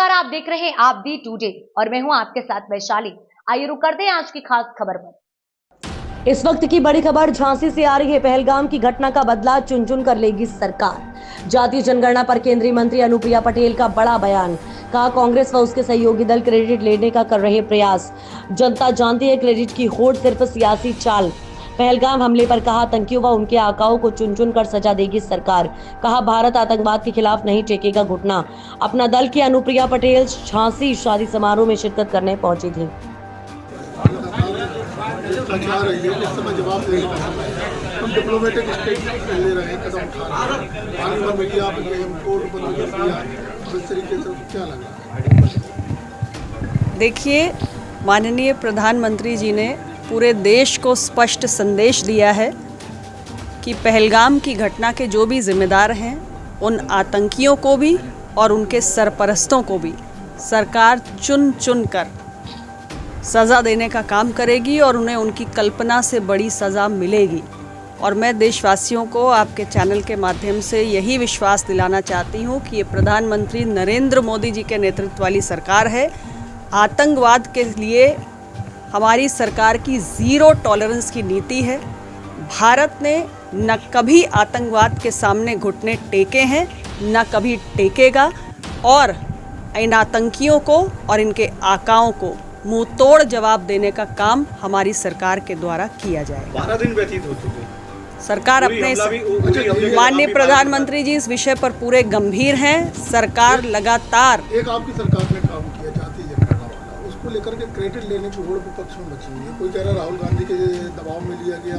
नमस्कार, आप देख रहे हैं आप दी टुडे और मैं हूं आपके साथ वैशाली। आइए रुक करते हैं आज की खास खबर पर। इस वक्त की बड़ी खबर झांसी से आ रही है। पहलगाम की घटना का बदला चुन चुन कर लेगी सरकार। जातीय जनगणना पर केंद्रीय मंत्री अनुप्रिया पटेल का बड़ा बयान। कहा, कांग्रेस व उसके सहयोगी दल क्रेडिट लेने का कर रहे प्रयास। जनता जानती है क्रेडिट की होड़ सिर्फ सियासी चाल। पहलगाम हमले पर कहा, आतंकियों व उनके आकाओं को चुन चुन कर सजा देगी सरकार। कहा, भारत आतंकवाद के खिलाफ नहीं टेकेगा घुटना। अपना दल की अनुप्रिया पटेल झांसी शादी समारोह में शिरकत करने पहुंची थी। हम डिप्लोमेटिक स्टेट ले रहे हैं, कदम उठा रहे हैं। पानी में मीडिया कोर्ट बंद कर दिया, इस तरीके से क्या लग रहा है? देखिए, माननीय प्रधानमंत्री जी ने पूरे देश को स्पष्ट संदेश दिया है कि पहलगाम की घटना के जो भी जिम्मेदार हैं, उन आतंकियों को भी और उनके सरपरस्तों को भी सरकार चुन चुन कर सज़ा देने का काम करेगी और उन्हें उनकी कल्पना से बड़ी सज़ा मिलेगी। और मैं देशवासियों को आपके चैनल के माध्यम से यही विश्वास दिलाना चाहती हूँ कि ये प्रधानमंत्री नरेंद्र मोदी जी के नेतृत्व वाली सरकार है। आतंकवाद के लिए हमारी सरकार की ज़ीरो टॉलरेंस की नीति है। भारत ने न कभी आतंकवाद के सामने घुटने टेके हैं, न कभी टेकेगा, और इन आतंकियों को और इनके आकाओं को मुंह तोड़ जवाब देने का काम हमारी सरकार के द्वारा किया जाएगा। 12 दिन व्यतीत हो चुके। सरकार अपने माननीय प्रधानमंत्री जी इस विषय पर पूरे गंभीर हैं। सरकार लगातार एक आपकी सरकार ने काम किया जातीय जनगणना वाला, उसको लेकर के क्रेडिट लेने की होड़ विपक्ष में मची हुई है। कोई कह रहा राहुल गांधी के दबाव में लिया गया,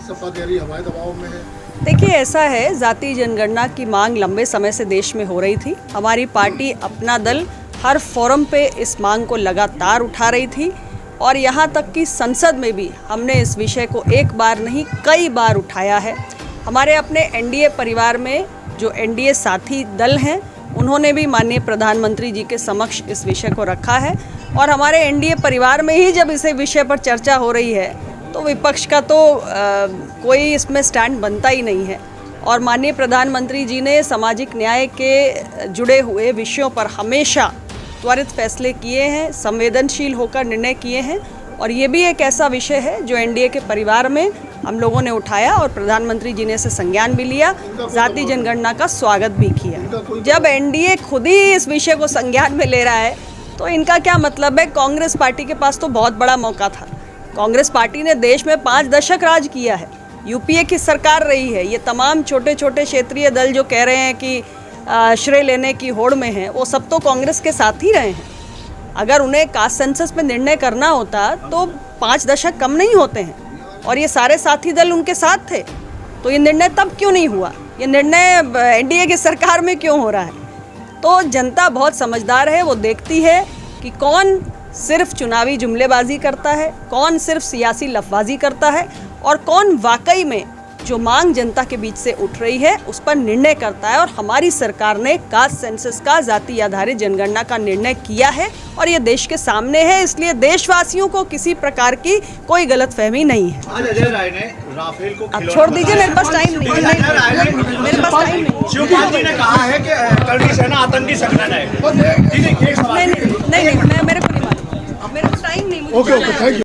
सपा कह रही हमारे दबाव में है। देखिए, ऐसा है, जातीय जनगणना की मांग लंबे समय से देश में हो रही थी। हमारी पार्टी, अपना दल हर फोरम पे इस मांग को लगातार उठा रही थी और यहाँ तक कि संसद में भी हमने इस विषय को एक बार नहीं कई बार उठाया है। हमारे अपने एनडीए परिवार में जो एनडीए साथी दल हैं, उन्होंने भी माननीय प्रधानमंत्री जी के समक्ष इस विषय को रखा है। और हमारे एनडीए परिवार में ही जब इस विषय पर चर्चा हो रही है तो विपक्ष का तो कोई इसमें स्टैंड बनता ही नहीं है। और माननीय प्रधानमंत्री जी ने सामाजिक न्याय के जुड़े हुए विषयों पर हमेशा त्वरित फैसले किए हैं, संवेदनशील होकर निर्णय किए हैं। और ये भी एक ऐसा विषय है जो एनडीए के परिवार में हम लोगों ने उठाया और प्रधानमंत्री जी ने इसे संज्ञान भी लिया, जातीय जनगणना का स्वागत भी किया। जब एनडीए खुद ही इस विषय को संज्ञान में ले रहा है तो इनका क्या मतलब है? कांग्रेस पार्टी के पास तो बहुत बड़ा मौका था। कांग्रेस पार्टी ने देश में 5 दशक राज किया है, यूपीए की सरकार रही है। ये तमाम छोटे छोटे क्षेत्रीय दल जो कह रहे हैं कि श्रेय लेने की होड़ में हैं, वो सब तो कांग्रेस के साथ ही रहे हैं। अगर उन्हें कास्ट सेंसस में निर्णय करना होता तो 5 दशक कम नहीं होते हैं और ये सारे साथी दल उनके साथ थे, तो ये निर्णय तब क्यों नहीं हुआ? ये निर्णय एनडीए की सरकार में क्यों हो रहा है? तो जनता बहुत समझदार है, वो देखती है कि कौन सिर्फ चुनावी जुमलेबाजी करता है, कौन सिर्फ सियासी लफबाजी करता है और कौन वाकई में जो मांग जनता के बीच से उठ रही है उस पर निर्णय करता है। और हमारी सरकार ने कास्ट सेंसस का, जाति आधारित जनगणना का निर्णय किया है और ये देश के सामने है, इसलिए देशवासियों को किसी प्रकार की कोई गलतफहमी नहीं है। आज अजय राय ने राफेल को अब छोड़ दीजिए, मेरे पास टाइम नहीं है। मेरे पास टाइम नहीं। शिवपाल जी ने कहा है कि करनी सेना आतंकी संगठन है। नहीं, मेरे को नहीं मालूम, मेरे को टाइम नहीं। Okay, thank you.